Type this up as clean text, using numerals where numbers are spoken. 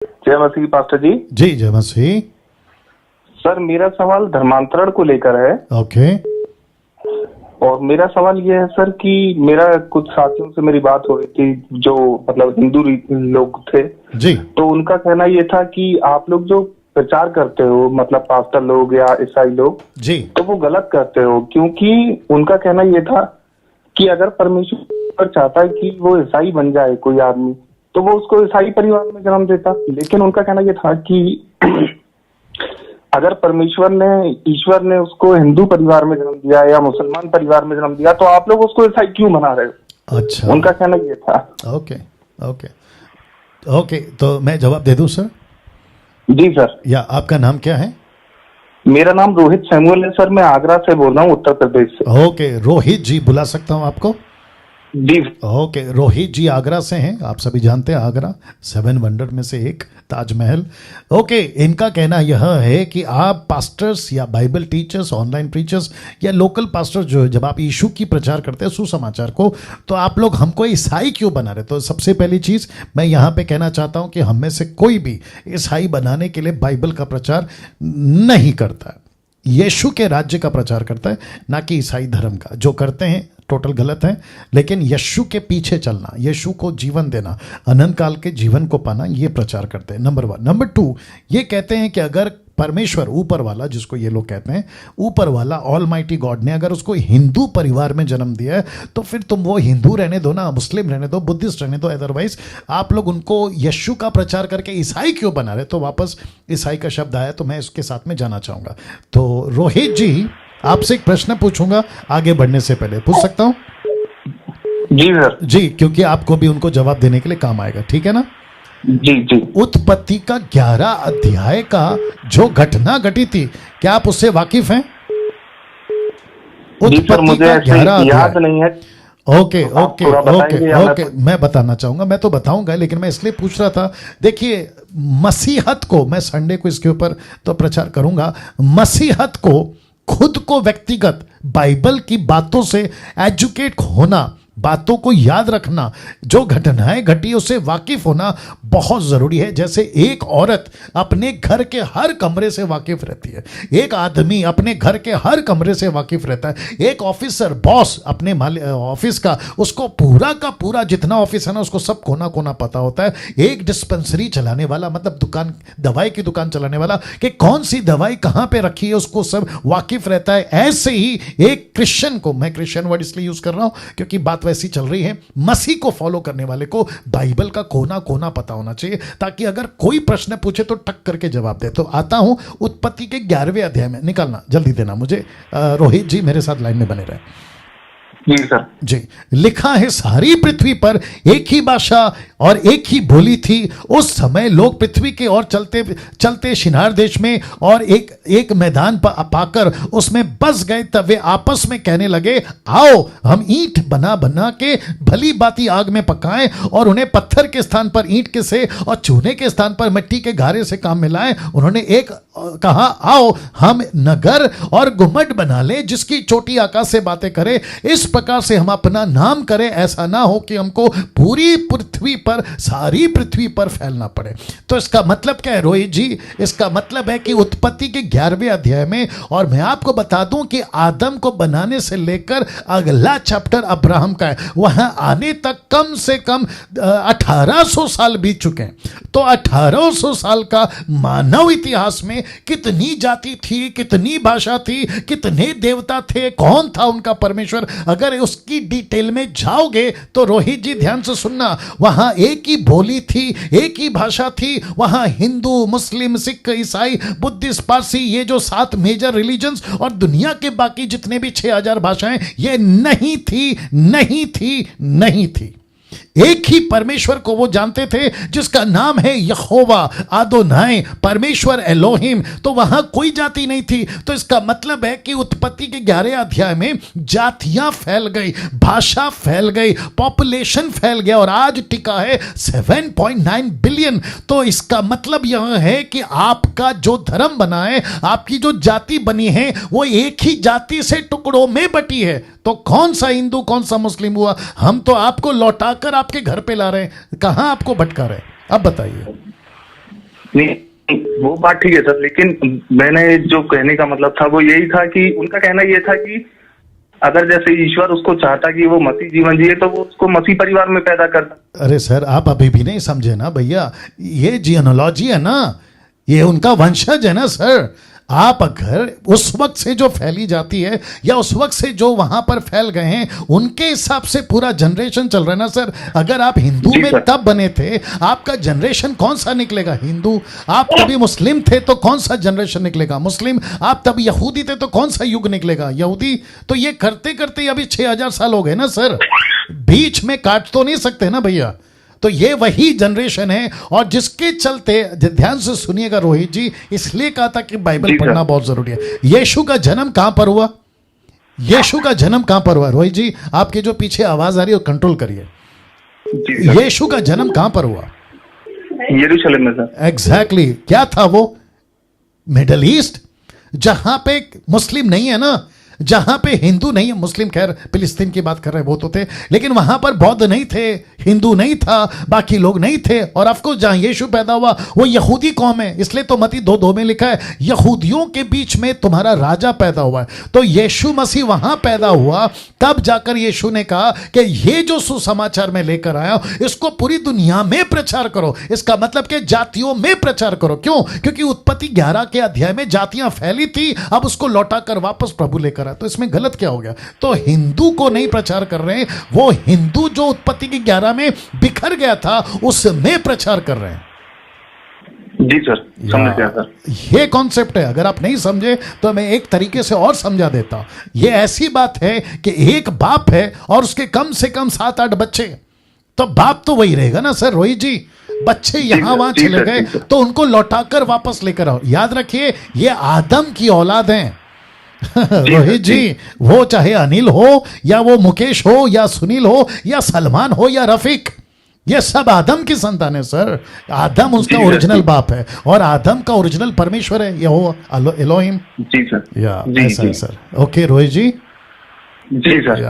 जय मसीह पास्टर जी। जी जय मसीह। सर मेरा सवाल धर्मांतरण को लेकर है। ओके। और मेरा सवाल ये है सर कि मेरा कुछ साथियों से मेरी बात हो रही थी जो मतलब हिंदू लोग थे जी। तो उनका कहना ये था कि आप लोग जो प्रचार करते हो मतलब पास्टर लोग या ईसाई लोग जी तो वो गलत करते हो, क्योंकि उनका कहना ये था कि अगर परमेश्वर चाहता है कि वो ईसाई बन जाए कोई आदमी तो वो उसको ईसाई परिवार में जन्म देता, लेकिन उनका कहना ये था कि अगर ईश्वर ने उसको हिंदू परिवार में जन्म दिया या मुसलमान परिवार में जन्म दिया तो आप लोग उसको ईसाई क्यों बना रहे हो? अच्छा, उनका कहना ये था। ओके ओके ओके, तो मैं जवाब दे दूं सर? जी सर। या आपका नाम क्या है? मेरा नाम रोहित सैमुअल है सर, मैं आगरा से बोल रहा हूँ, उत्तर प्रदेश से। ओके रोहित जी, बुला सकता हूँ आपको? जी। ओके रोहित जी आगरा से हैं, आप सभी जानते हैं आगरा 7 वंडर में से एक ताजमहल। ओके, इनका कहना यह है कि आप पास्टर्स या बाइबल टीचर्स, ऑनलाइन प्रीचर्स या लोकल पास्टर्स जो है, जब आप यीशु की प्रचार करते हैं सुसमाचार को, तो आप लोग हमको ईसाई क्यों बना रहे? तो सबसे पहली चीज़ मैं यहाँ पे कहना चाहता हूँ कि हम में से कोई भी ईसाई बनाने के लिए बाइबल का प्रचार नहीं करता, यीशु के राज्य का प्रचार करता है, ना कि ईसाई धर्म का। जो करते हैं टोटल गलत है, लेकिन यीशु के पीछे चलना, यीशु को जीवन देना, अनंत काल के जीवन को पाना, ये प्रचार करते हैं, नंबर 1। नंबर 2, ये कहते हैं कि अगर परमेश्वर ऊपर वाला, जिसको ये लोग कहते हैं ऊपर वाला ऑलमाइटी गॉड ने अगर उसको हिंदू परिवार में जन्म दिया है तो फिर तुम वो हिंदू रहने दो ना, मुस्लिम रहने दो, बुद्धिस्ट रहने दो, अदरवाइज आप लोग उनको यीशु का प्रचार करके ईसाई क्यों बना रहे? तो वापस ईसाई का शब्द आया तो मैं इसके साथ में जाना चाहूँगा। तो रोहित जी, आपसे एक प्रश्न पूछूंगा आगे बढ़ने से पहले, पूछ सकता हूँ? जी सर। जी, क्योंकि आपको भी उनको जवाब देने के लिए काम आएगा, ठीक है ना? जी जी। उत्पत्ति का 11 अध्याय का जो घटना घटी थी, क्या आप उससे वाकिफ हैं? उत्पत्ति का 11 याद नहीं है। ओके ओके ओके ओके, मैं बताना चाहूंगा, मैं तो बताऊंगा, लेकिन मैं इसलिए पूछ रहा था। देखिए, मसीहत को, मैं संडे को इसके ऊपर तो प्रचार करूंगा, मसीहत को खुद को व्यक्तिगत बाइबल की बातों से एजुकेट होना, बातों को याद रखना, जो घटनाएं घटी उससे वाकिफ होना बहुत ज़रूरी है। जैसे एक औरत अपने घर के हर कमरे से वाकिफ रहती है, एक आदमी अपने घर के हर कमरे से वाकिफ रहता है, एक ऑफिसर, बॉस अपने ऑफिस का, उसको पूरा का पूरा जितना ऑफिस है ना उसको सब कोना कोना पता होता है। एक डिस्पेंसरी चलाने वाला, मतलब दुकान, दवाई की दुकान चलाने वाला, कि कौन सी दवाई कहाँ पे रखी है उसको सब वाकिफ रहता है। ऐसे ही एक क्रिश्चियन को, मैं क्रिश्चियन वर्ड इसलिए यूज़ कर रहा हूँ क्योंकि बात वैसी चल रही है, मसीह को फॉलो करने वाले को बाइबल का कोना कोना पता होना चाहिए, ताकि अगर कोई प्रश्न पूछे तो टक करके जवाब दे। तो आता हूं उत्पत्ति के 11वें अध्याय में, निकालना जल्दी देना मुझे। रोहित जी मेरे साथ लाइन में बने रहे। जी सर। जी, लिखा है सारी पृथ्वी पर एक ही भाषा और एक ही बोली थी। उस समय लोग पृथ्वी के और चलते चलते शिनार देश में और एक मैदान पाकर उसमें बस गए। तब वे आपस में कहने लगे, आओ हम ईंट बना बना के भली बाती आग में पकाएं और उन्हें पत्थर के स्थान पर ईंट के से और चूने के स्थान पर मिट्टी के घारे से काम में लाएं। उन्होंने एक कहा, आओ हम नगर और गुम्मट बना लें जिसकी चोटी आकाश से बातें करे, इस प्रकार से हम अपना नाम करें, ऐसा ना हो कि हमको पूरी पृथ्वी पर, सारी पृथ्वी पर फैलना पड़े। तो इसका मतलब क्या है रोहित जी? इसका मतलब है कि उत्पत्ति के 11वें अध्याय में, और मैं आपको बता दूं कि आदम को बनाने से लेकर अगला चैप्टर अब्राहम का है, वहां आने तक कम से कम 1800 साल बीत चुके हैं। तो 1800 साल का मानव इतिहास में कितनी जाति थी, कितनी भाषा थी, कितने देवता थे, कौन था उनका परमेश्वर, अगर उसकी डिटेल में जाओगे तो रोहित जी ध्यान से सुनना, वहां एक ही बोली थी, एक ही भाषा थी, वहां हिंदू, मुस्लिम, सिख, ईसाई, बुद्धिस्ट, पारसी, ये जो 7 मेजर रिलीजन्स और दुनिया के बाकी जितने भी 6000 भाषाएं, ये नहीं थी, नहीं थी, नहीं थी। एक ही परमेश्वर को वो जानते थे जिसका नाम है यहोवा आदोनाई, परमेश्वर एलोहिम। तो वहां कोई जाति नहीं थी। तो इसका मतलब है कि उत्पत्ति के 11वें अध्याय में जातियां फैल गई, भाषा फैल गई, पॉपुलेशन फैल गया और आज टिका है 7.9 बिलियन। तो इसका मतलब यह है कि आपका जो धर्म बना है, आपकी जो जाति बनी है, वो एक ही जाति से टुकड़ों में बटी है। तो कौन सा हिंदू, कौन सा मुस्लिम हुआ? हम तो आपको लौटाकर आपके घर पे ला रहे हैं, कहां आपको भटका रहे हैं? अब बताइए। नहीं, वो बात ठीक है सर, लेकिन मैंने जो कहने का मतलब था वो यही था कि उनका कहना ये था कि अगर जैसे ईश्वर उसको चाहता कि वो मसीह जीवन जिए तो वो उसको मसीह परिवार में पैदा करता। अरे सर, आप अभी भी नहीं समझे ना भैया, ये जियोनोलॉजी है ना, ये उनका वंशज है ना सर। आप अगर उस वक्त से जो फैली जाती है या उस वक्त से जो वहां पर फैल गए हैं उनके हिसाब से पूरा जनरेशन चल रहा है ना सर। अगर आप हिंदू जी में सर। तब बने थे, आपका जनरेशन कौन सा निकलेगा हिंदू? आप तभी मुस्लिम थे तो कौन सा जनरेशन निकलेगा मुस्लिम? आप तब यहूदी थे तो कौन सा युग निकलेगा यहूदी? तो ये करते करते अभी 6000 साल हो गए ना सर, बीच में काट तो नहीं सकते ना भैया। तो ये वही जनरेशन है और जिसके चलते, ध्यान से सुनिएगा रोहित जी, इसलिए कहा था कि बाइबल जी सर। पढ़ना बहुत जरूरी है। यीशु का जन्म कहां पर हुआ? यीशु का जन्म कहां पर हुआ? रोहित जी, आपके जो पीछे आवाज आ रही है वो कंट्रोल करिए। जी सर। यीशु का जन्म कहां पर हुआ? यरूशलेम में सर। एग्जैक्टली क्या था वो? मिडल ईस्ट, जहां पे मुस्लिम नहीं है ना, जहां पे हिंदू नहीं है, मुस्लिम खैर फिलिस्तीन की बात कर रहे हैं वो तो थे, लेकिन वहां पर बौद्ध नहीं थे, हिंदू नहीं था, बाकी लोग नहीं थे। और ऑफकोर्स जहां यीशु पैदा हुआ वो यहूदी कौम है, इसलिए तो मत्ती 2:2 में लिखा है यहूदियों के बीच में तुम्हारा राजा पैदा हुआ है। तो यीशु मसीह वहां पैदा हुआ, तब जाकर यीशु ने कहा कि ये जो सुसमाचार मैं लेकर आया हूं इसको पूरी दुनिया में प्रचार करो। इसका मतलब कि जातियों में प्रचार करो। क्यों? क्योंकि उत्पत्ति 11 के अध्याय में जातियां फैली थी, अब उसको लौटाकर वापस प्रभु लेकर आया। तो इसमें गलत क्या हो गया? तो हिंदू को नहीं प्रचार कर रहे हैं, वो हिंदू जो उत्पत्ति की 11 में बिखर गया था उसमें प्रचार कर रहे हैं। जी सर, समझ गया सर। ये कॉन्सेप्ट है, अगर आप नहीं समझे तो मैं एक तरीके से और समझा देता हूं। ये ऐसी बात है कि एक बाप है और उसके कम से कम 7-8 बच्चे, तो बाप तो वही रहेगा ना सर रोहित जी। बच्चे यहां वहां जी चले सर, गए जी सर। तो उनको लौटाकर वापस लेकर आओ। याद रखिए ये आदम की औलाद हैं। रोहित जी, वो चाहे अनिल हो या वो मुकेश हो या सुनील हो या सलमान हो या रफीक, ये सब आदम की संतान है सर। आदम उसका जी सर, ओरिजिनल जी। बाप है और आदम का ओरिजिनल परमेश्वर है, ये हो एलोहिम। जी सर। या जी ऐसा है जी सर। ओके रोहित जी। जी सर। या